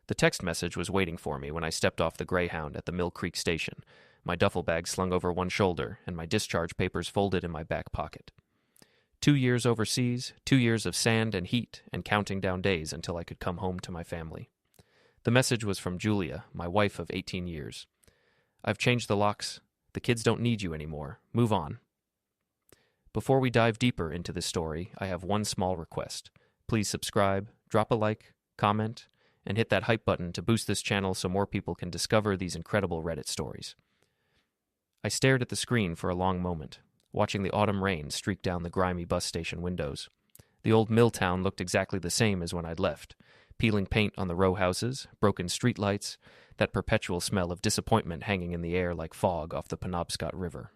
The text message was waiting for me when I stepped off the Greyhound at the Mill Creek station, my duffel bag slung over one shoulder and my discharge papers folded in my back pocket. 2 years overseas, 2 years of sand and heat, and counting down days until I could come home to my family. The message was from Julia, my wife of 18 years. I've changed the locks. The kids don't need you anymore. Move on. Before we dive deeper into this story, I have one small request. Please subscribe, drop a like, comment, and hit that hype button to boost this channel so more people can discover these incredible Reddit stories. I stared at the screen for a long moment, watching the autumn rain streak down the grimy bus station windows. The old mill town looked exactly the same as when I'd left. Peeling paint on the row houses, broken streetlights, that perpetual smell of disappointment hanging in the air like fog off the Penobscot River.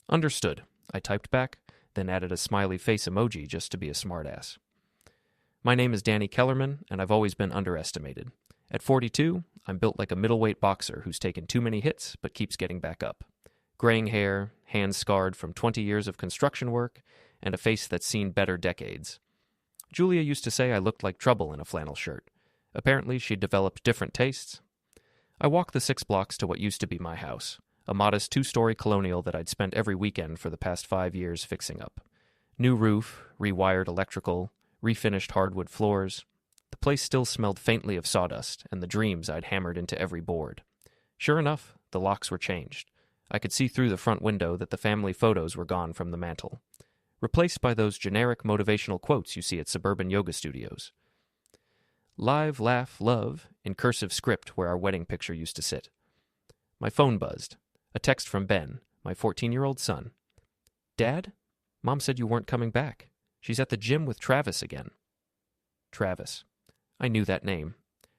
Understood, I typed back, then added a smiley face emoji just to be a smartass. My name is Danny Kellerman, and I've always been underestimated. At 42, I'm built like a middleweight boxer who's taken too many hits but keeps getting back up. Graying hair, hands scarred from 20 years of construction work, and a face that's seen better decades. Julia used to say I looked like trouble in a flannel shirt. Apparently, she'd developed different tastes. I walked the 6 blocks to what used to be my house, a modest 2-story colonial that I'd spent every weekend for the past 5 years fixing up. New roof, rewired electrical, refinished hardwood floors. The place still smelled faintly of sawdust and the dreams I'd hammered into every board. Sure enough, the locks were changed. I could see through the front window that the family photos were gone from the mantel, replaced by those generic motivational quotes you see at suburban yoga studios. Live, laugh, love, in cursive script where our wedding picture used to sit. My phone buzzed. A text from Ben, my 14-year-old son. Dad? Mom said you weren't coming back. She's at the gym with Travis again. Travis. I knew that name.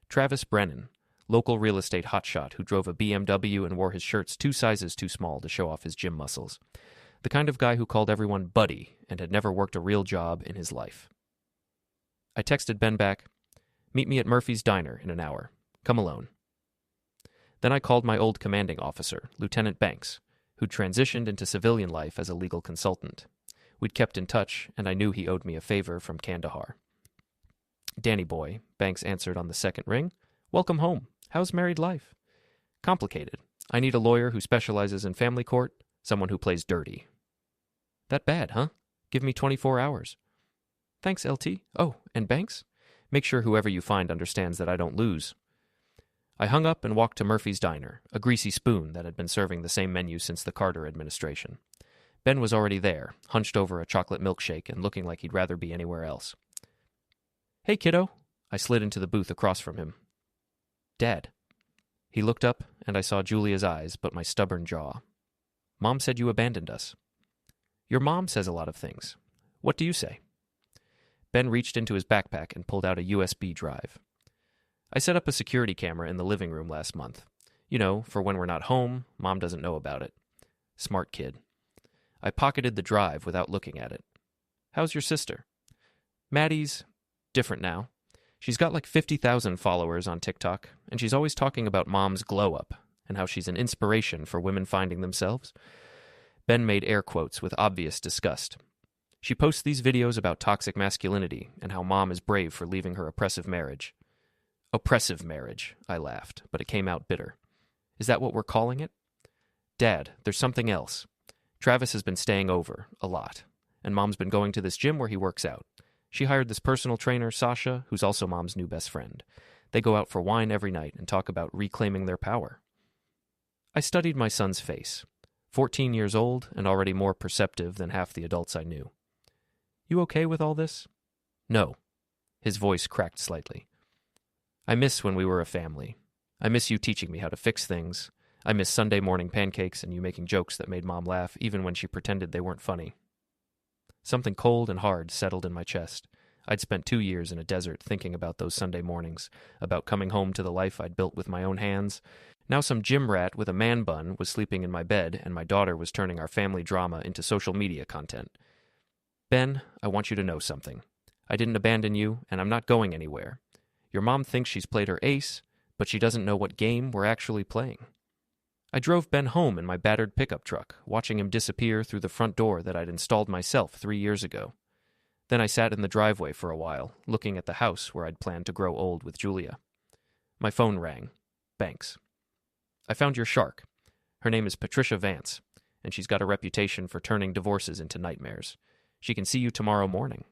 Travis Brennan, local real estate hotshot who drove a BMW and wore his shirts 2 sizes too small to show off his gym muscles. The kind of guy who called everyone buddy and had never worked a real job in his life. I texted Ben back, meet me at Murphy's Diner in an hour. Come alone. Then I called my old commanding officer, Lieutenant Banks, who'd transitioned into civilian life as a legal consultant. We'd kept in touch, and I knew he owed me a favor from Kandahar. Danny boy, Banks answered on the second ring. Welcome home. How's married life? Complicated. I need a lawyer who specializes in family court, someone who plays dirty. That bad, huh? Give me 24 hours. Thanks, LT. Oh, and Banks? Make sure whoever you find understands that I don't lose. I hung up and walked to Murphy's Diner, a greasy spoon that had been serving the same menu since the Carter administration. Ben was already there, hunched over a chocolate milkshake and looking like he'd rather be anywhere else. Hey, kiddo. I slid into the booth across from him. Dad. He looked up, and I saw Julia's eyes, but my stubborn jaw. Mom said you abandoned us. Your mom says a lot of things. What do you say? Ben reached into his backpack and pulled out a USB drive. I set up a security camera in the living room last month. You know, for when we're not home, Mom doesn't know about it. Smart kid. I pocketed the drive without looking at it. How's your sister? Maddie's different now. She's got like 50,000 followers on TikTok, and she's always talking about Mom's glow-up and how she's an inspiration for women finding themselves. Ben made air quotes with obvious disgust. She posts these videos about toxic masculinity and how Mom is brave for leaving her oppressive marriage. Oppressive marriage, I laughed, but it came out bitter. Is that what we're calling it? Dad, there's something else. Travis has been staying over, a lot, and Mom's been going to this gym where he works out. She hired this personal trainer, Sasha, who's also Mom's new best friend. They go out for wine every night and talk about reclaiming their power. I studied my son's face. 14 years old and already more perceptive than half the adults I knew. You okay with all this? No. His voice cracked slightly. I miss when we were a family. I miss you teaching me how to fix things. I miss Sunday morning pancakes and you making jokes that made Mom laugh even when she pretended they weren't funny. Something cold and hard settled in my chest. I'd spent 2 years in a desert thinking about those Sunday mornings, about coming home to the life I'd built with my own hands. Now some gym rat with a man bun was sleeping in my bed and my daughter was turning our family drama into social media content. Ben, I want you to know something. I didn't abandon you, and I'm not going anywhere. Your mom thinks she's played her ace, but she doesn't know what game we're actually playing. I drove Ben home in my battered pickup truck, watching him disappear through the front door that I'd installed myself 3 years ago. Then I sat in the driveway for a while, looking at the house where I'd planned to grow old with Julia. My phone rang. Banks. I found your shark. Her name is Patricia Vance, and she's got a reputation for turning divorces into nightmares. She can see you tomorrow morning.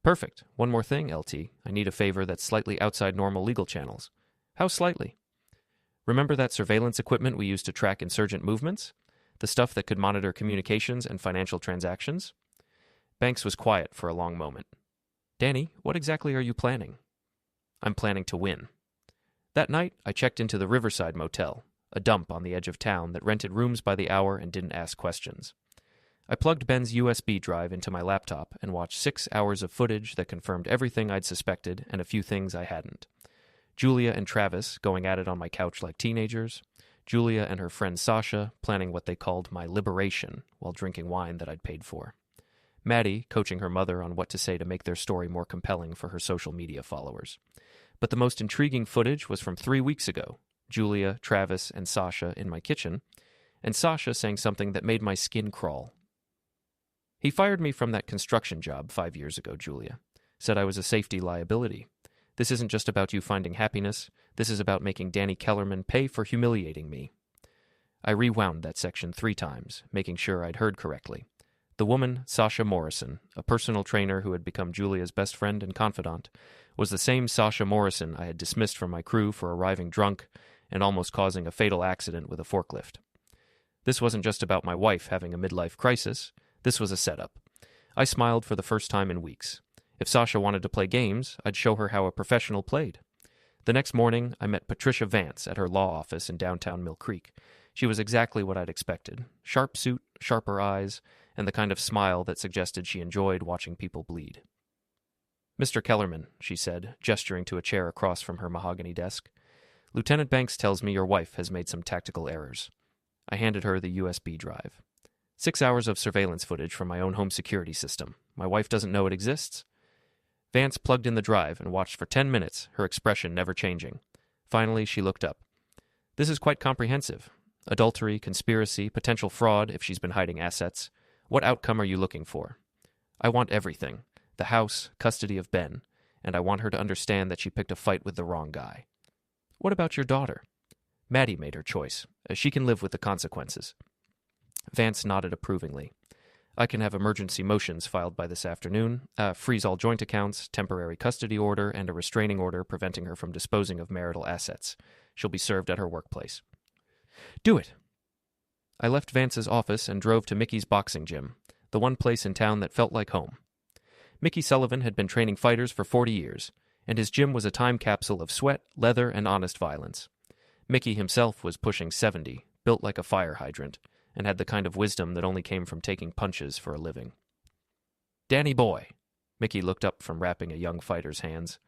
Perfect. One more thing, LT. I need a favor that's slightly outside normal legal channels. How slightly? Remember that surveillance equipment we used to track insurgent movements? The stuff that could monitor communications and financial transactions? Banks was quiet for a long moment. Danny, what exactly are you planning? I'm planning to win. That night, I checked into the Riverside Motel, a dump on the edge of town that rented rooms by the hour and didn't ask questions. I plugged Ben's USB drive into my laptop and watched 6 hours of footage that confirmed everything I'd suspected and a few things I hadn't. Julia and Travis going at it on my couch like teenagers. Julia and her friend Sasha planning what they called my liberation while drinking wine that I'd paid for. Maddie coaching her mother on what to say to make their story more compelling for her social media followers. But the most intriguing footage was from 3 weeks ago. Julia, Travis, and Sasha in my kitchen, and Sasha saying something that made my skin crawl. He fired me from that construction job 5 years ago, Julia. Said I was a safety liability. This isn't just about you finding happiness. This is about making Danny Kellerman pay for humiliating me. I rewound that section 3 times, making sure I'd heard correctly. The woman, Sasha Morrison, a personal trainer who had become Julia's best friend and confidant, was the same Sasha Morrison I had dismissed from my crew for arriving drunk and almost causing a fatal accident with a forklift. This wasn't just about my wife having a midlife crisis. This was a setup. I smiled for the first time in weeks. If Sasha wanted to play games, I'd show her how a professional played. The next morning, I met Patricia Vance at her law office in downtown Mill Creek. She was exactly what I'd expected. Sharp suit, sharper eyes, and the kind of smile that suggested she enjoyed watching people bleed. Mr. Kellerman, she said, gesturing to a chair across from her mahogany desk. Lieutenant Banks tells me your wife has made some tactical errors. I handed her the USB drive. 6 hours of surveillance footage from my own home security system. My wife doesn't know it exists? Vance plugged in the drive and watched for 10 minutes, her expression never changing. Finally, she looked up. This is quite comprehensive. Adultery, conspiracy, potential fraud if she's been hiding assets. What outcome are you looking for? I want everything. The house, custody of Ben, and I want her to understand that she picked a fight with the wrong guy. What about your daughter? Maddie made her choice. She can live with the consequences. Vance nodded approvingly. I can have emergency motions filed by this afternoon, freeze all joint accounts, temporary custody order, and a restraining order preventing her from disposing of marital assets. She'll be served at her workplace. Do it! I left Vance's office and drove to Mickey's boxing gym, the one place in town that felt like home. Mickey Sullivan had been training fighters for 40 years, and his gym was a time capsule of sweat, leather, and honest violence. Mickey himself was pushing 70, built like a fire hydrant, and had the kind of wisdom that only came from taking punches for a living. Danny boy, Mickey looked up from wrapping a young fighter's hands.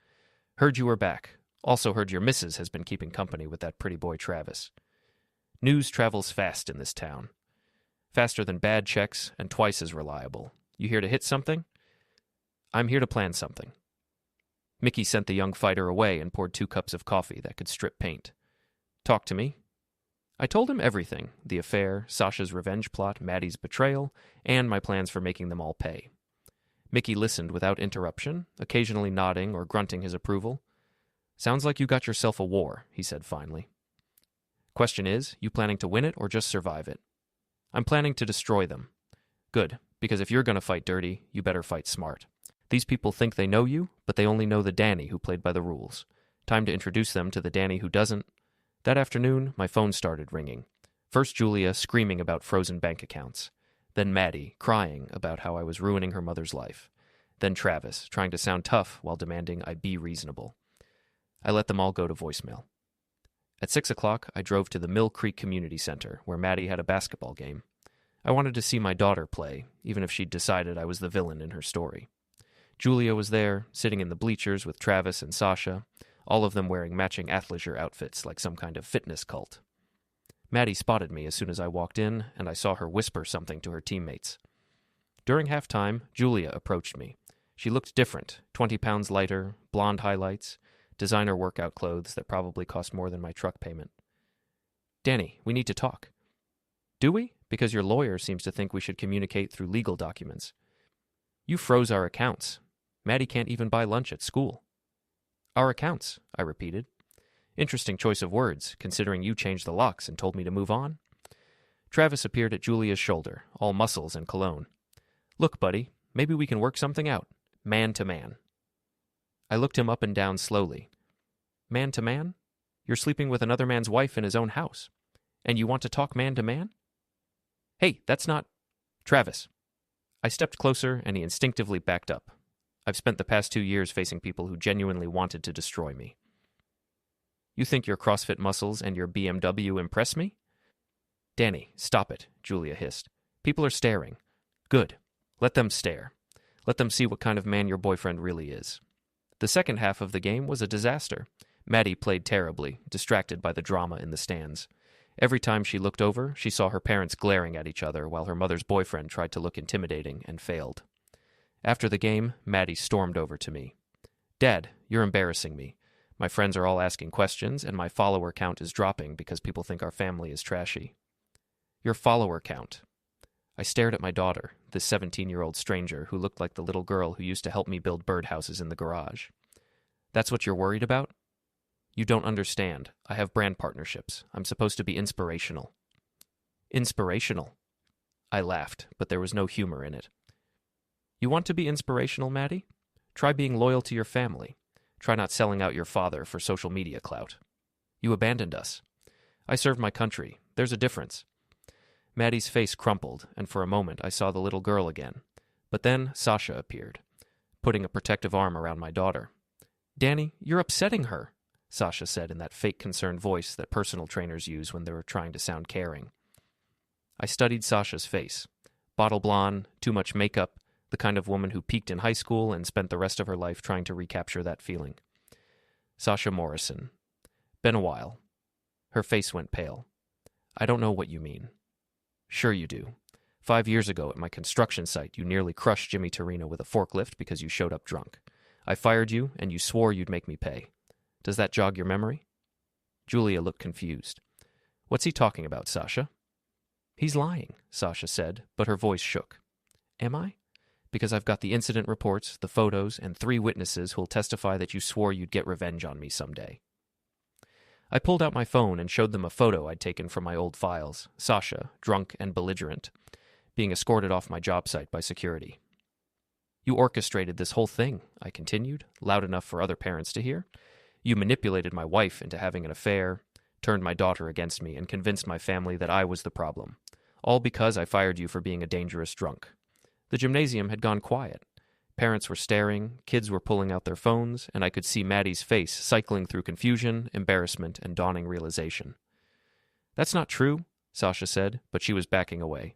Heard you were back. Also heard your missus has been keeping company with that pretty boy Travis. News travels fast in this town. Faster than bad checks and twice as reliable. You here to hit something? I'm here to plan something. Mickey sent the young fighter away and poured 2 cups of coffee that could strip paint. Talk to me. I told him everything, the affair, Sasha's revenge plot, Maddie's betrayal, and my plans for making them all pay. Mickey listened without interruption, occasionally nodding or grunting his approval. Sounds like you got yourself a war, he said finally. Question is, you planning to win it or just survive it? I'm planning to destroy them. Good, because if you're going to fight dirty, you better fight smart. These people think they know you, but they only know the Danny who played by the rules. Time to introduce them to the Danny who doesn't. That afternoon, my phone started ringing. First Julia screaming about frozen bank accounts. Then Maddie crying about how I was ruining her mother's life. Then Travis trying to sound tough while demanding I be reasonable. I let them all go to voicemail. At 6 o'clock, I drove to the Mill Creek Community Center, where Maddie had a basketball game. I wanted to see my daughter play, even if she'd decided I was the villain in her story. Julia was there, sitting in the bleachers with Travis and Sasha, all of them wearing matching athleisure outfits like some kind of fitness cult. Maddie spotted me as soon as I walked in, and I saw her whisper something to her teammates. During halftime, Julia approached me. She looked different, 20 pounds lighter, blonde highlights, designer workout clothes that probably cost more than my truck payment. Danny, we need to talk. Do we? Because your lawyer seems to think we should communicate through legal documents. You froze our accounts. Maddie can't even buy lunch at school. Our accounts, I repeated. Interesting choice of words, considering you changed the locks and told me to move on. Travis appeared at Julia's shoulder, all muscles and cologne. Look, buddy, maybe we can work something out. Man to man. I looked him up and down slowly. Man to man? You're sleeping with another man's wife in his own house. And you want to talk man to man? Hey, that's not... Travis. I stepped closer, and he instinctively backed up. I've spent the past 2 years facing people who genuinely wanted to destroy me. You think your CrossFit muscles and your BMW impress me? Danny, stop it, Julia hissed. People are staring. Good. Let them stare. Let them see what kind of man your boyfriend really is. The second half of the game was a disaster. Maddie played terribly, distracted by the drama in the stands. Every time she looked over, she saw her parents glaring at each other while her mother's boyfriend tried to look intimidating and failed. After the game, Maddie stormed over to me. Dad, you're embarrassing me. My friends are all asking questions, and my follower count is dropping because people think our family is trashy. Your follower count. I stared at my daughter, this 17-year-old stranger who looked like the little girl who used to help me build birdhouses in the garage. That's what you're worried about? You don't understand. I have brand partnerships. I'm supposed to be inspirational. Inspirational? I laughed, but there was no humor in it. You want to be inspirational, Maddie? Try being loyal to your family. Try not selling out your father for social media clout. You abandoned us. I served my country. There's a difference. Maddie's face crumpled, and for a moment I saw the little girl again. But then Sasha appeared, putting a protective arm around my daughter. Danny, you're upsetting her, Sasha said in that fake concerned voice that personal trainers use when they were trying to sound caring. I studied Sasha's face. Bottle blonde, too much makeup, the kind of woman who peaked in high school and spent the rest of her life trying to recapture that feeling. Sasha Morrison. Been a while. Her face went pale. I don't know what you mean. Sure you do. 5 years ago at my construction site, you nearly crushed Jimmy Torino with a forklift because you showed up drunk. I fired you, and you swore you'd make me pay. Does that jog your memory? Julia looked confused. What's he talking about, Sasha? He's lying, Sasha said, but her voice shook. Am I? Because I've got the incident reports, the photos, and 3 witnesses who'll testify that you swore you'd get revenge on me someday. I pulled out my phone and showed them a photo I'd taken from my old files, Sasha, drunk and belligerent, being escorted off my job site by security. You orchestrated this whole thing, I continued, loud enough for other parents to hear. You manipulated my wife into having an affair, turned my daughter against me, and convinced my family that I was the problem. All because I fired you for being a dangerous drunk. The gymnasium had gone quiet. Parents were staring, kids were pulling out their phones, and I could see Maddie's face cycling through confusion, embarrassment, and dawning realization. That's not true, Sasha said, but she was backing away.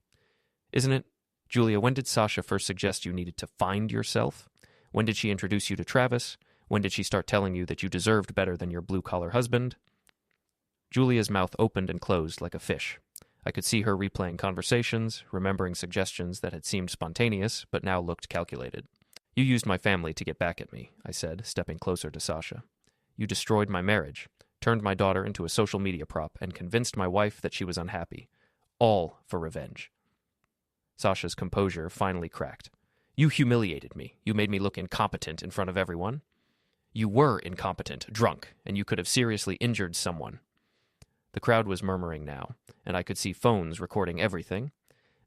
Isn't it? Julia, when did Sasha first suggest you needed to find yourself? When did she introduce you to Travis? When did she start telling you that you deserved better than your blue-collar husband? Julia's mouth opened and closed like a fish. I could see her replaying conversations, remembering suggestions that had seemed spontaneous, but now looked calculated. You used my family to get back at me, I said, stepping closer to Sasha. You destroyed my marriage, turned my daughter into a social media prop, and convinced my wife that she was unhappy. All for revenge. Sasha's composure finally cracked. You humiliated me. You made me look incompetent in front of everyone. You were incompetent, drunk, and you could have seriously injured someone. The crowd was murmuring now, and I could see phones recording everything.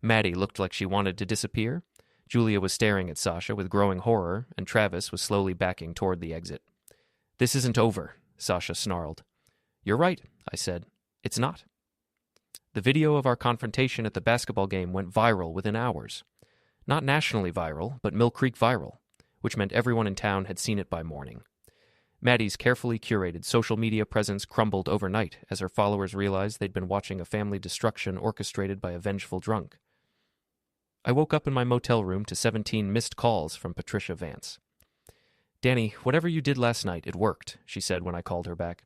Maddie looked like she wanted to disappear. Julia was staring at Sasha with growing horror, and Travis was slowly backing toward the exit. This isn't over, Sasha snarled. You're right, I said. It's not. The video of our confrontation at the basketball game went viral within hours. Not nationally viral, but Mill Creek viral, which meant everyone in town had seen it by morning. Maddie's carefully curated social media presence crumbled overnight as her followers realized they'd been watching a family destruction orchestrated by a vengeful drunk. I woke up in my motel room to 17 missed calls from Patricia Vance. Danny, whatever you did last night, it worked, she said when I called her back.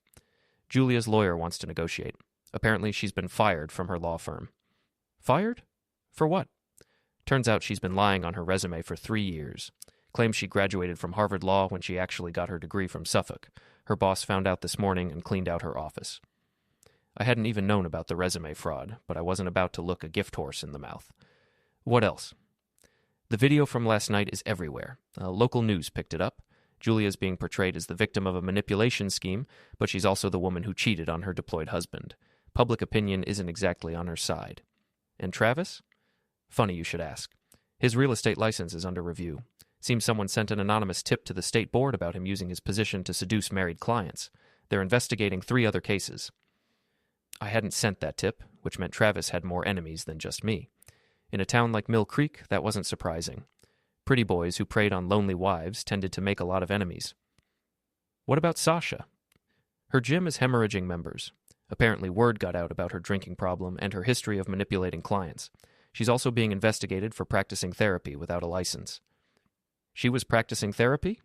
Julia's lawyer wants to negotiate. Apparently she's been fired from her law firm. Fired? For what? Turns out she's been lying on her resume for 3 years. Claims she graduated from Harvard Law when she actually got her degree from Suffolk. Her boss found out this morning and cleaned out her office. I hadn't even known about the resume fraud, but I wasn't about to look a gift horse in the mouth. What else? The video from last night is everywhere. Local news picked it up. Julia's being portrayed as the victim of a manipulation scheme, but she's also the woman who cheated on her deployed husband. Public opinion isn't exactly on her side. And Travis? Funny you should ask. His real estate license is under review. Seems someone sent an anonymous tip to the state board about him using his position to seduce married clients. They're investigating 3 other cases. I hadn't sent that tip, which meant Travis had more enemies than just me. In a town like Mill Creek, that wasn't surprising. Pretty boys who preyed on lonely wives tended to make a lot of enemies. What about Sasha? Her gym is hemorrhaging members. Apparently word got out about her drinking problem and her history of manipulating clients. She's also being investigated for practicing therapy without a license. She was practicing therapy?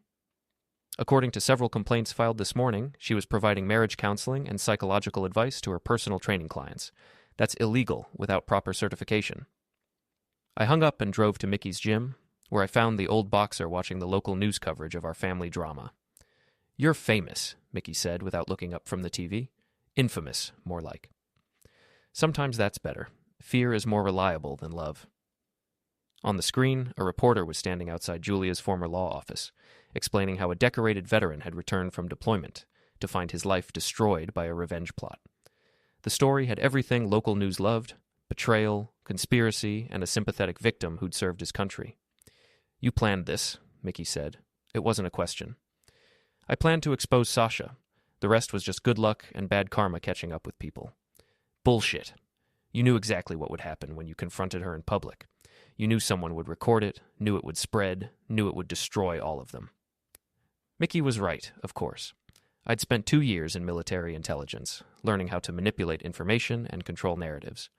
According to several complaints filed this morning, she was providing marriage counseling and psychological advice to her personal training clients. That's illegal without proper certification. I hung up and drove to Mickey's gym, where I found the old boxer watching the local news coverage of our family drama. "You're famous," Mickey said without looking up from the TV. "Infamous, more like." Sometimes that's better. Fear is more reliable than love. On the screen, a reporter was standing outside Julia's former law office, explaining how a decorated veteran had returned from deployment to find his life destroyed by a revenge plot. The story had everything local news loved: betrayal, conspiracy, and a sympathetic victim who'd served his country. "You planned this," Mickey said. It wasn't a question. "I planned to expose Sasha. The rest was just good luck and bad karma catching up with people." "Bullshit. You knew exactly what would happen when you confronted her in public. You knew someone would record it, knew it would spread, knew it would destroy all of them." Mickey was right, of course. I'd spent 2 years in military intelligence, learning how to manipulate information and control narratives.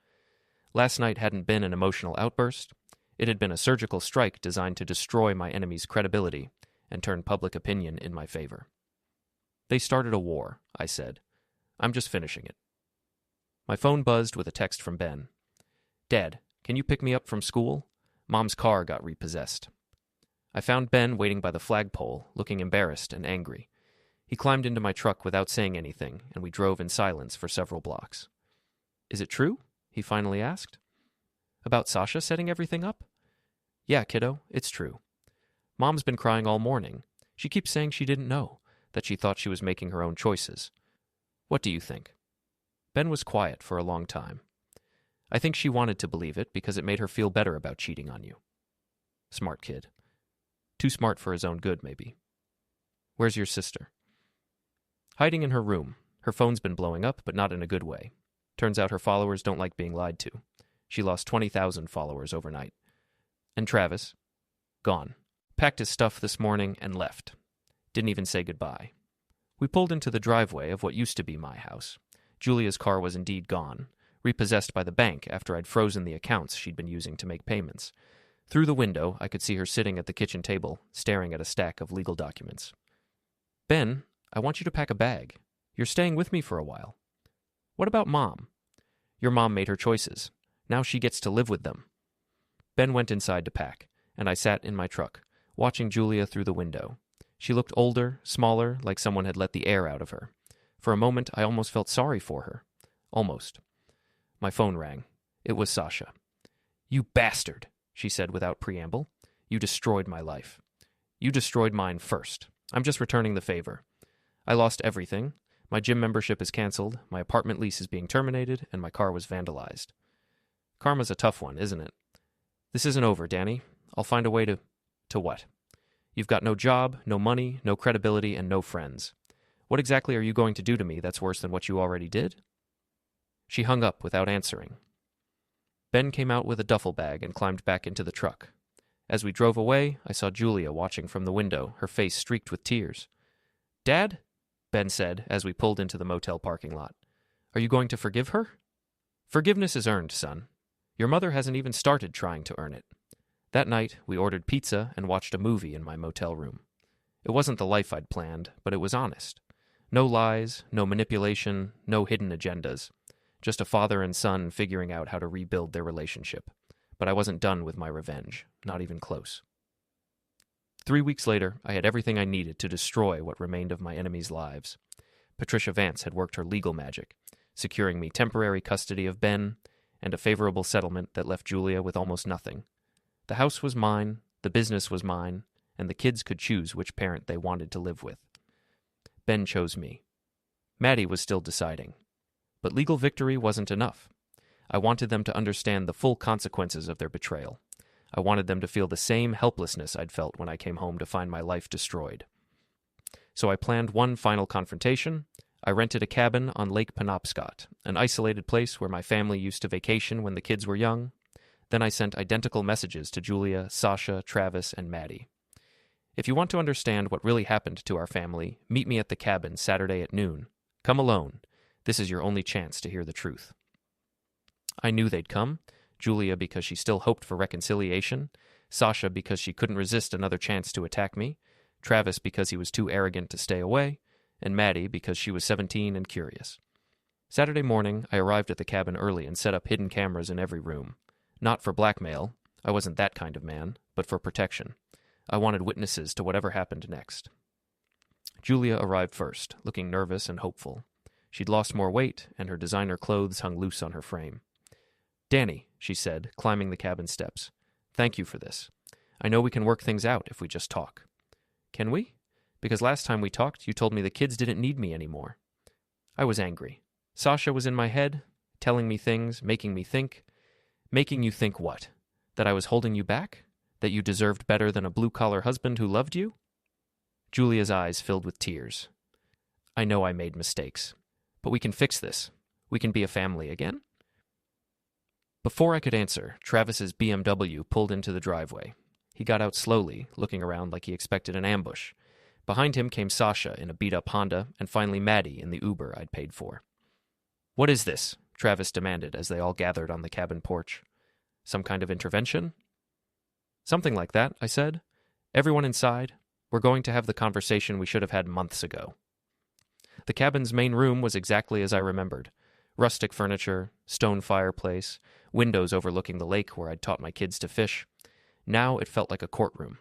Last night hadn't been an emotional outburst. It had been a surgical strike designed to destroy my enemy's credibility and turn public opinion in my favor. "They started a war," I said. "I'm just finishing it." My phone buzzed with a text from Ben. "Dad, can you pick me up from school? Mom's car got repossessed." I found Ben waiting by the flagpole, looking embarrassed and angry. He climbed into my truck without saying anything, and we drove in silence for several blocks. "Is it true?" he finally asked. "About Sasha setting everything up?" "Yeah, kiddo, it's true. Mom's been crying all morning. She keeps saying she didn't know, that she thought she was making her own choices. What do you think?" Ben was quiet for a long time. "I think she wanted to believe it because it made her feel better about cheating on you." "Smart kid. Too smart for his own good, maybe." "Where's your sister?" "Hiding in her room. Her phone's been blowing up, but not in a good way. Turns out her followers don't like being lied to. She lost 20,000 followers overnight." "And Travis?" "Gone. Packed his stuff this morning and left. Didn't even say goodbye." We pulled into the driveway of what used to be my house. Julia's car was indeed gone, repossessed by the bank after I'd frozen the accounts she'd been using to make payments. Through the window, I could see her sitting at the kitchen table, staring at a stack of legal documents. "Ben, I want you to pack a bag. You're staying with me for a while." "What about Mom?" "Your mom made her choices. Now she gets to live with them." Ben went inside to pack, and I sat in my truck, watching Julia through the window. She looked older, smaller, like someone had let the air out of her. For a moment, I almost felt sorry for her. Almost. My phone rang. It was Sasha. "You bastard," she said without preamble. "You destroyed my life. You destroyed mine first. I'm just returning the favor. I lost everything. My gym membership is canceled, my apartment lease is being terminated, and my car was vandalized." "Karma's a tough one, isn't it?" "This isn't over, Danny. I'll find a way to... To what? You've got no job, no money, no credibility, and no friends. What exactly are you going to do to me that's worse than what you already did?" She hung up without answering. Ben came out with a duffel bag and climbed back into the truck. As we drove away, I saw Julia watching from the window, her face streaked with tears. "Dad?" Ben said as we pulled into the motel parking lot. "Are you going to forgive her?" "Forgiveness is earned, son. Your mother hasn't even started trying to earn it." That night, we ordered pizza and watched a movie in my motel room. It wasn't the life I'd planned, but it was honest. No lies, no manipulation, no hidden agendas. Just a father and son figuring out how to rebuild their relationship. But I wasn't done with my revenge, not even close. 3 weeks later, I had everything I needed to destroy what remained of my enemies' lives. Patricia Vance had worked her legal magic, securing me temporary custody of Ben and a favorable settlement that left Julia with almost nothing. The house was mine, the business was mine, and the kids could choose which parent they wanted to live with. Ben chose me. Maddie was still deciding. But legal victory wasn't enough. I wanted them to understand the full consequences of their betrayal. I wanted them to feel the same helplessness I'd felt when I came home to find my life destroyed. So I planned one final confrontation. I rented a cabin on Lake Penobscot, an isolated place where my family used to vacation when the kids were young. Then I sent identical messages to Julia, Sasha, Travis, and Maddie. If you want to understand what really happened to our family, meet me at the cabin Saturday at noon. Come alone. This is your only chance to hear the truth. I knew they'd come. Julia because she still hoped for reconciliation, Sasha because she couldn't resist another chance to attack me, Travis because he was too arrogant to stay away, and Maddie because she was 17 and curious. Saturday morning, I arrived at the cabin early and set up hidden cameras in every room. Not for blackmail, I wasn't that kind of man, but for protection. I wanted witnesses to whatever happened next. Julia arrived first, looking nervous and hopeful. She'd lost more weight, and her designer clothes hung loose on her frame. "Danny," she said, climbing the cabin steps. "Thank you for this. I know we can work things out if we just talk." "Can we? Because last time we talked, you told me the kids didn't need me anymore." I was angry. Sasha was in my head, telling me things, making me think. Making you think what? That I was holding you back? That you deserved better than a blue-collar husband who loved you? Julia's eyes filled with tears. "I know I made mistakes. But we can fix this. We can be a family again." Before I could answer, Travis's BMW pulled into the driveway. He got out slowly, looking around like he expected an ambush. Behind him came Sasha in a beat-up Honda, and finally Maddie in the Uber I'd paid for. "What is this?" Travis demanded as they all gathered on the cabin porch. "Some kind of intervention?" "Something like that," I said. "Everyone inside. We're going to have the conversation we should have had months ago." The cabin's main room was exactly as I remembered. Rustic furniture, stone fireplace, windows overlooking the lake where I'd taught my kids to fish. Now it felt like a courtroom.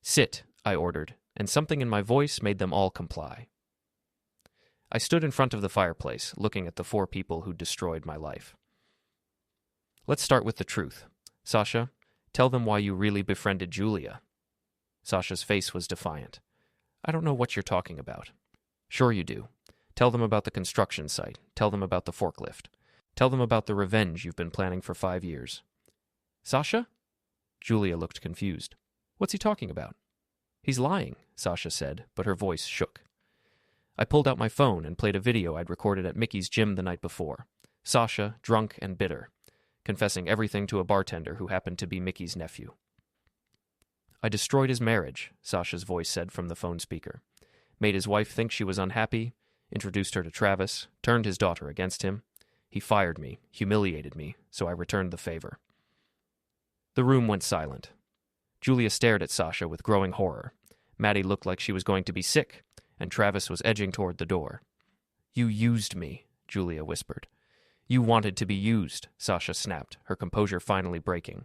"Sit," I ordered, and something in my voice made them all comply. I stood in front of the fireplace, looking at the 4 people who'd destroyed my life. "Let's start with the truth. Sasha, tell them why you really befriended Julia." Sasha's face was defiant. "I don't know what you're talking about." "Sure you do. Tell them about the construction site. Tell them about the forklift. Tell them about the revenge you've been planning for 5 years." "Sasha?" Julia looked confused. "What's he talking about?" "He's lying," Sasha said, but her voice shook. I pulled out my phone and played a video I'd recorded at Mickey's gym the night before. Sasha, drunk and bitter, confessing everything to a bartender who happened to be Mickey's nephew. "I destroyed his marriage," Sasha's voice said from the phone speaker. "Made his wife think she was unhappy, introduced her to Travis, turned his daughter against him. He fired me, humiliated me, so I returned the favor." The room went silent. Julia stared at Sasha with growing horror. Maddie looked like she was going to be sick, and Travis was edging toward the door. "You used me," Julia whispered. "You wanted to be used," Sasha snapped, her composure finally breaking.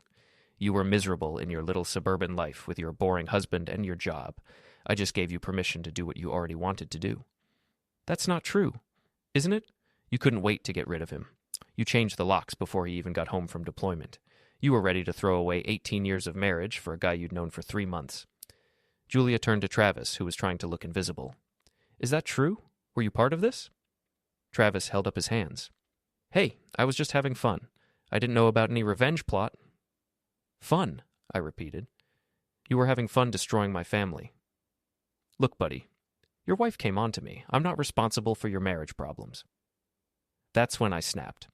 "You were miserable in your little suburban life with your boring husband and your job. I just gave you permission to do what you already wanted to do." "That's not true. Isn't it? You couldn't wait to get rid of him. You changed the locks before he even got home from deployment. You were ready to throw away 18 years of marriage for a guy you'd known for 3 months. Julia turned to Travis, who was trying to look invisible. "Is that true? Were you part of this?" Travis held up his hands. "Hey, I was just having fun. I didn't know about any revenge plot." "Fun," I repeated. "You were having fun destroying my family." "Look, buddy, your wife came on to me. I'm not responsible for your marriage problems." That's when I snapped.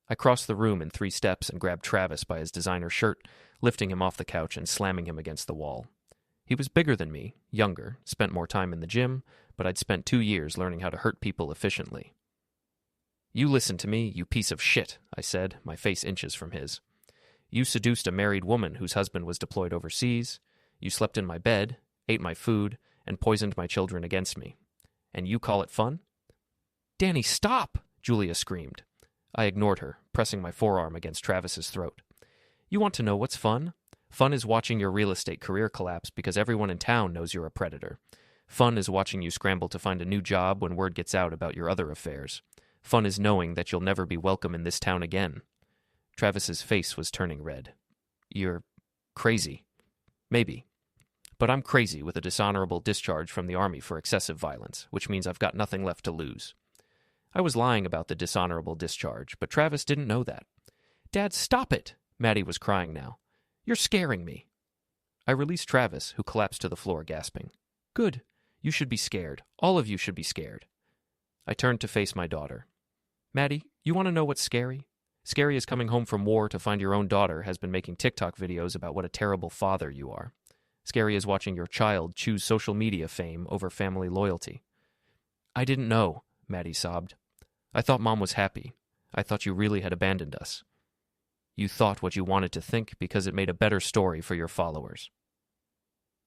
I crossed the room in 3 steps and grabbed Travis by his designer shirt, lifting him off the couch and slamming him against the wall. He was bigger than me, younger, spent more time in the gym, but I'd spent 2 years learning how to hurt people efficiently. "You listen to me, you piece of shit," I said, my face inches from his. "You seduced a married woman whose husband was deployed overseas. You slept in my bed, ate my food, and poisoned my children against me. And you call it fun?" "Danny, stop!" Julia screamed. I ignored her, pressing my forearm against Travis's throat. "You want to know what's fun? Fun is watching your real estate career collapse because everyone in town knows you're a predator. Fun is watching you scramble to find a new job when word gets out about your other affairs. Fun is knowing that you'll never be welcome in this town again." Travis's face was turning red. "You're crazy." "Maybe, But I'm crazy with a dishonorable discharge from the Army for excessive violence, which means I've got nothing left to lose. I was lying about the dishonorable discharge, but Travis didn't know that. Dad, stop it! Maddie was crying now. You're scaring me. I released Travis, who collapsed to the floor, gasping. Good. You should be scared. All of you should be scared. I turned to face my daughter. Maddie, you want to know what's scary? Scary is coming home from war to find your own daughter has been making TikTok videos about what a terrible father you are. Scary is watching your child choose social media fame over family loyalty. I didn't know, Maddie sobbed. I thought Mom was happy. I thought you really had abandoned us. You thought what you wanted to think because it made a better story for your followers.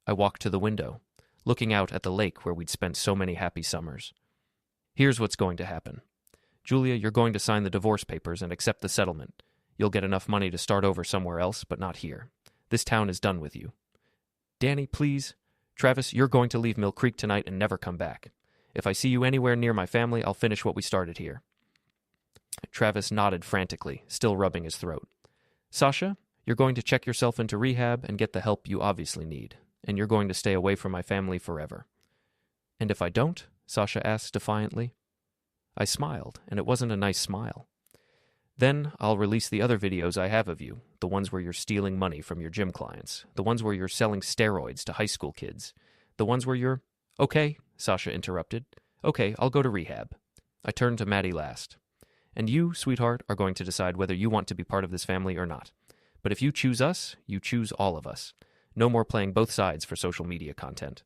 I walked to the window, looking out at the lake where we'd spent so many happy summers. Here's what's going to happen. Julia, you're going to sign the divorce papers and accept the settlement. You'll get enough money to start over somewhere else, but not here. This town is done with you. Danny, please. Travis, you're going to leave Mill Creek tonight and never come back. If I see you anywhere near my family, I'll finish what we started here. Travis nodded frantically, still rubbing his throat. Sasha, you're going to check yourself into rehab and get the help you obviously need, and you're going to stay away from my family forever. And if I don't? Sasha asked defiantly. I smiled, and it wasn't a nice smile. Then I'll release the other videos I have of you, the ones where you're stealing money from your gym clients, the ones where you're selling steroids to high school kids, the ones where you're... Okay, Sasha interrupted. Okay, I'll go to rehab. I turned to Maddie last. And you, sweetheart, are going to decide whether you want to be part of this family or not. But if you choose us, you choose all of us. No more playing both sides for social media content.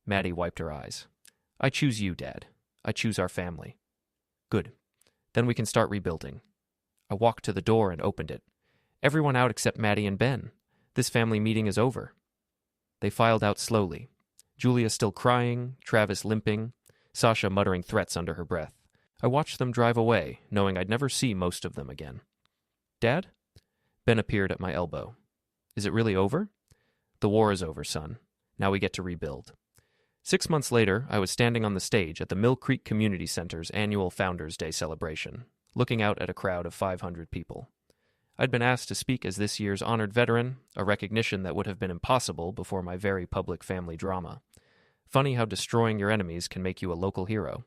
Maddie wiped her eyes. I choose you, Dad. I choose our family. Good. Then we can start rebuilding. I walked to the door and opened it. Everyone out except Maddie and Ben. This family meeting is over. They filed out slowly. Julia still crying, Travis limping, Sasha muttering threats under her breath. I watched them drive away, knowing I'd never see most of them again. Dad? Ben appeared at my elbow. Is it really over? The war is over, son. Now we get to rebuild. 6 months later, I was standing on the stage at the Mill Creek Community Center's annual Founders' Day celebration, looking out at a crowd of 500 people. I'd been asked to speak as this year's honored veteran, a recognition that would have been impossible before my very public family drama. Funny how destroying your enemies can make you a local hero.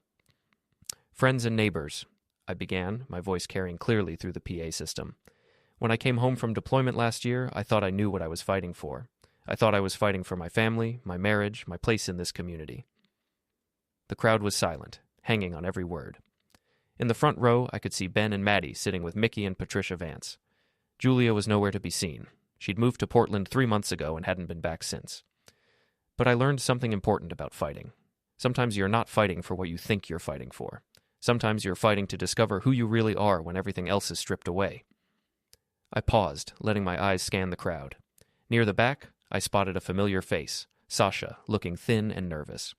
Friends and neighbors, I began, my voice carrying clearly through the PA system. When I came home from deployment last year, I thought I knew what I was fighting for. I thought I was fighting for my family, my marriage, my place in this community. The crowd was silent, hanging on every word. In the front row, I could see Ben and Maddie sitting with Mickey and Patricia Vance. Julia was nowhere to be seen. She'd moved to Portland 3 months ago and hadn't been back since. But I learned something important about fighting. Sometimes you're not fighting for what you think you're fighting for. Sometimes you're fighting to discover who you really are when everything else is stripped away. I paused, letting my eyes scan the crowd. Near the back, I spotted a familiar face, Sasha, looking thin and nervous.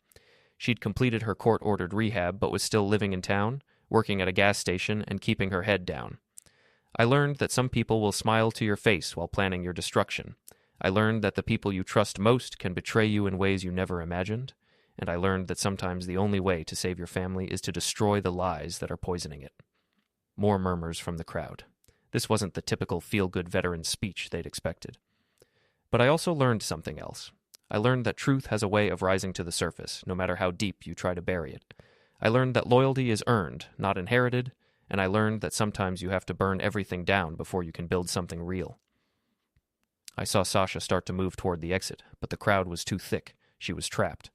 She'd completed her court-ordered rehab but was still living in town, working at a gas station and keeping her head down. I learned that some people will smile to your face while planning your destruction. I learned that the people you trust most can betray you in ways you never imagined. And I learned that sometimes the only way to save your family is to destroy the lies that are poisoning it. More murmurs from the crowd. This wasn't the typical feel-good veteran speech they'd expected. But I also learned something else. I learned that truth has a way of rising to the surface, no matter how deep you try to bury it. I learned that loyalty is earned, not inherited, and I learned that sometimes you have to burn everything down before you can build something real. I saw Sasha start to move toward the exit, but the crowd was too thick. She was trapped.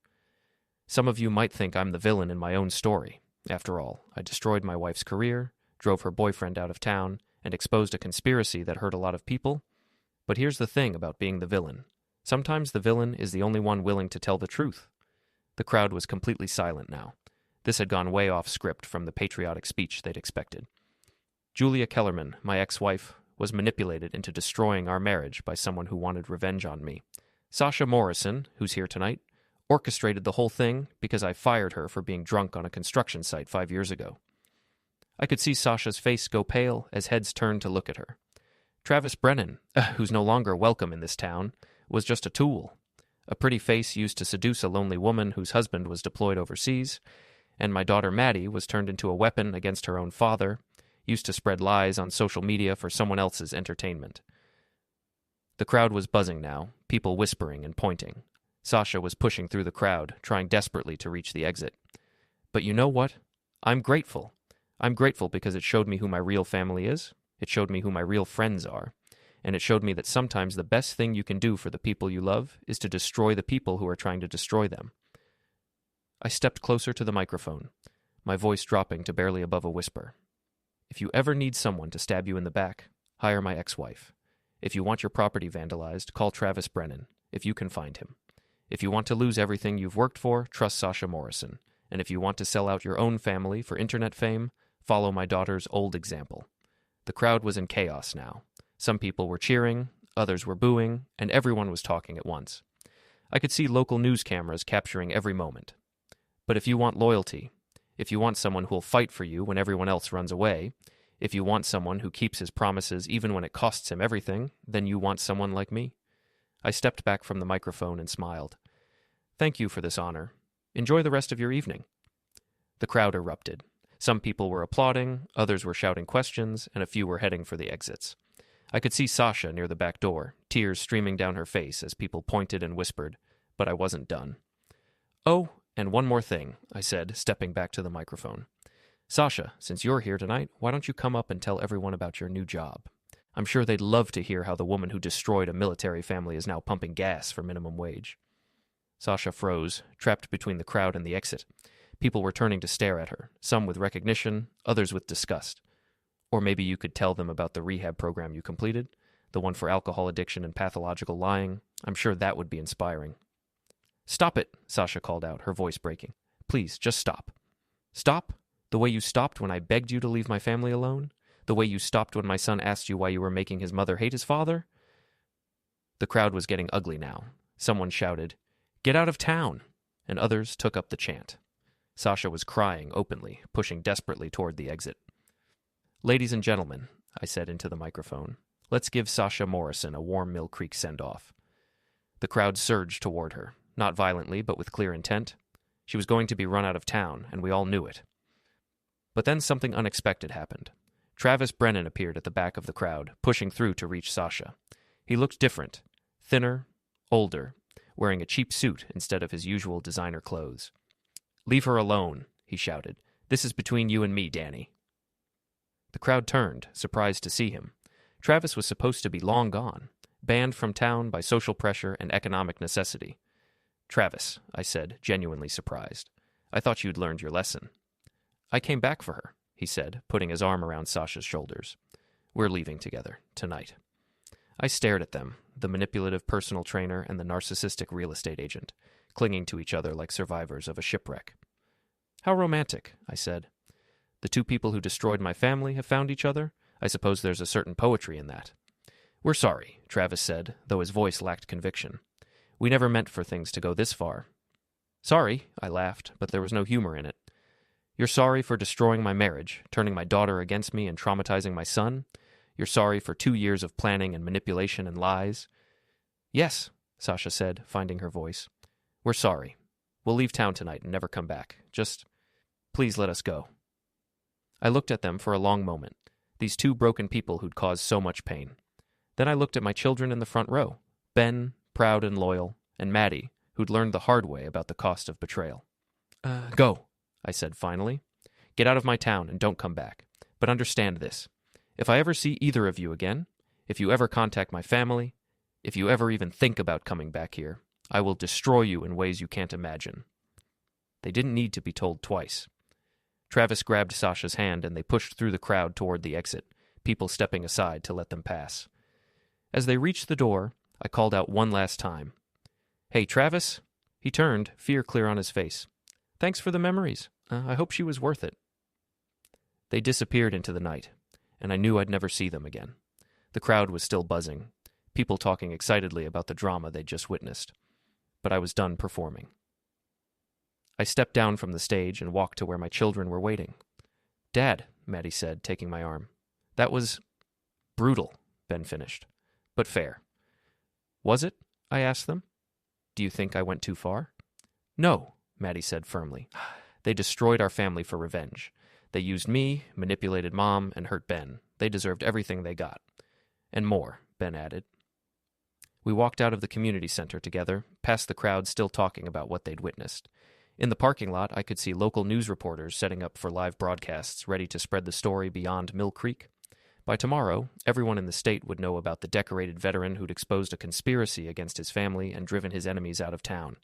Some of you might think I'm the villain in my own story. After all, I destroyed my wife's career, drove her boyfriend out of town, and exposed a conspiracy that hurt a lot of people. But here's the thing about being the villain. Sometimes the villain is the only one willing to tell the truth. The crowd was completely silent now. This had gone way off script from the patriotic speech they'd expected. Julia Kellerman, my ex-wife, was manipulated into destroying our marriage by someone who wanted revenge on me. Sasha Morrison, who's here tonight, orchestrated the whole thing because I fired her for being drunk on a construction site 5 years ago. I could see Sasha's face go pale as heads turned to look at her. Travis Brennan, who's no longer welcome in this town, was just a tool. A pretty face used to seduce a lonely woman whose husband was deployed overseas, and my daughter Maddie was turned into a weapon against her own father, used to spread lies on social media for someone else's entertainment. The crowd was buzzing now, people whispering and pointing. Sasha was pushing through the crowd, trying desperately to reach the exit. But you know what? I'm grateful. I'm grateful because it showed me who my real family is, it showed me who my real friends are, and it showed me that sometimes the best thing you can do for the people you love is to destroy the people who are trying to destroy them. I stepped closer to the microphone, my voice dropping to barely above a whisper. If you ever need someone to stab you in the back, hire my ex-wife. If you want your property vandalized, call Travis Brennan, if you can find him. If you want to lose everything you've worked for, trust Sasha Morrison. And if you want to sell out your own family for internet fame, follow my daughter's old example. The crowd was in chaos now. Some people were cheering, others were booing, and everyone was talking at once. I could see local news cameras capturing every moment. But if you want loyalty, if you want someone who'll fight for you when everyone else runs away, if you want someone who keeps his promises even when it costs him everything, then you want someone like me. I stepped back from the microphone and smiled. Thank you for this honor. Enjoy the rest of your evening. The crowd erupted. Some people were applauding, others were shouting questions, and a few were heading for the exits. I could see Sasha near the back door, tears streaming down her face as people pointed and whispered, but I wasn't done. Oh, and one more thing, I said, stepping back to the microphone. Sasha, since you're here tonight, why don't you come up and tell everyone about your new job? I'm sure they'd love to hear how the woman who destroyed a military family is now pumping gas for minimum wage. Sasha froze, trapped between the crowd and the exit. People were turning to stare at her, some with recognition, others with disgust. Or maybe you could tell them about the rehab program you completed, the one for alcohol addiction and pathological lying. I'm sure that would be inspiring. Stop it, Sasha called out, her voice breaking. Please, just stop. Stop? The way you stopped when I begged you to leave my family alone? The way you stopped when my son asked you why you were making his mother hate his father? The crowd was getting ugly now. Someone shouted, "Get out of town!" and others took up the chant. Sasha was crying openly, pushing desperately toward the exit. Ladies and gentlemen, I said into the microphone, let's give Sasha Morrison a warm Mill Creek send-off. The crowd surged toward her, not violently but with clear intent. She was going to be run out of town, and we all knew it. But then something unexpected happened. Travis Brennan appeared at the back of the crowd, pushing through to reach Sasha. He looked different, thinner, older, wearing a cheap suit instead of his usual designer clothes. "Leave her alone," he shouted. "This is between you and me, Danny." The crowd turned, surprised to see him. Travis was supposed to be long gone, banned from town by social pressure and economic necessity. "Travis," I said, genuinely surprised. "I thought you'd learned your lesson." "I came back for her," he said, putting his arm around Sasha's shoulders. "We're leaving together, tonight." I stared at them, the manipulative personal trainer and the narcissistic real estate agent, clinging to each other like survivors of a shipwreck. "How romantic," I said. "The two people who destroyed my family have found each other? I suppose there's a certain poetry in that." "We're sorry," Travis said, though his voice lacked conviction. "We never meant for things to go this far." "Sorry," I laughed, but there was no humor in it. "You're sorry for destroying my marriage, turning my daughter against me and traumatizing my son? You're sorry for 2 years of planning and manipulation and lies?" "Yes," Sasha said, finding her voice. "We're sorry. We'll leave town tonight and never come back. Just, please let us go." I looked at them for a long moment, these two broken people who'd caused so much pain. Then I looked at my children in the front row, Ben, proud and loyal, and Maddie, who'd learned the hard way about the cost of betrayal. Go," I said finally. "Get out of my town and don't come back. But understand this. If I ever see either of you again, if you ever contact my family, if you ever even think about coming back here, I will destroy you in ways you can't imagine." They didn't need to be told twice. Travis grabbed Sasha's hand and they pushed through the crowd toward the exit, people stepping aside to let them pass. As they reached the door, I called out one last time. "Hey, Travis." He turned, fear clear on his face. "Thanks for the memories. I hope she was worth it." They disappeared into the night, and I knew I'd never see them again. The crowd was still buzzing, people talking excitedly about the drama they'd just witnessed. But I was done performing. I stepped down from the stage and walked to where my children were waiting. "Dad," Maddie said, taking my arm. "That was brutal," Ben finished, "but fair." "Was it?" I asked them. "Do you think I went too far?" "No," Maddie said firmly. "They destroyed our family for revenge. They used me, manipulated Mom, and hurt Ben. They deserved everything they got. And more," Ben added. We walked out of the community center together, past the crowd still talking about what they'd witnessed. In the parking lot, I could see local news reporters setting up for live broadcasts, ready to spread the story beyond Mill Creek. By tomorrow, everyone in the state would know about the decorated veteran who'd exposed a conspiracy against his family and driven his enemies out of town.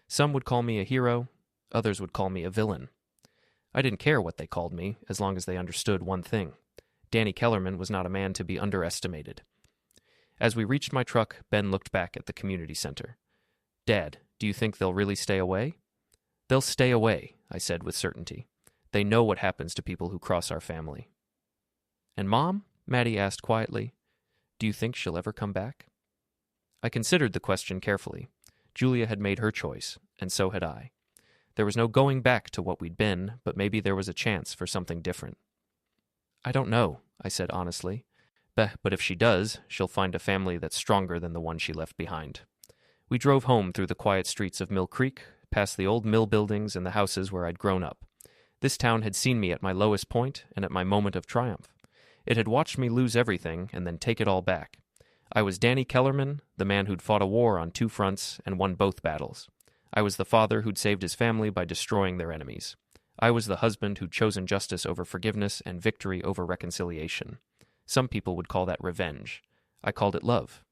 Some would call me a hero, others would call me a villain. I didn't care what they called me, as long as they understood one thing. Danny Kellerman was not a man to be underestimated. As we reached my truck, Ben looked back at the community center. "Dad, do you think they'll really stay away?" "They'll stay away," I said with certainty. "They know what happens to people who cross our family." "And Mom?" Maddie asked quietly. "Do you think she'll ever come back?" I considered the question carefully. Julia had made her choice, and so had I. There was no going back to what we'd been, but maybe there was a chance for something different. "I don't know," I said honestly. But if she does, she'll find a family that's stronger than the one she left behind." We drove home through the quiet streets of Mill Creek, past the old mill buildings and the houses where I'd grown up. This town had seen me at my lowest point and at my moment of triumph. It had watched me lose everything and then take it all back. I was Danny Kellerman, the man who'd fought a war on two fronts and won both battles. I was the father who'd saved his family by destroying their enemies. I was the husband who'd chosen justice over forgiveness and victory over reconciliation. Some people would call that revenge. I called it love.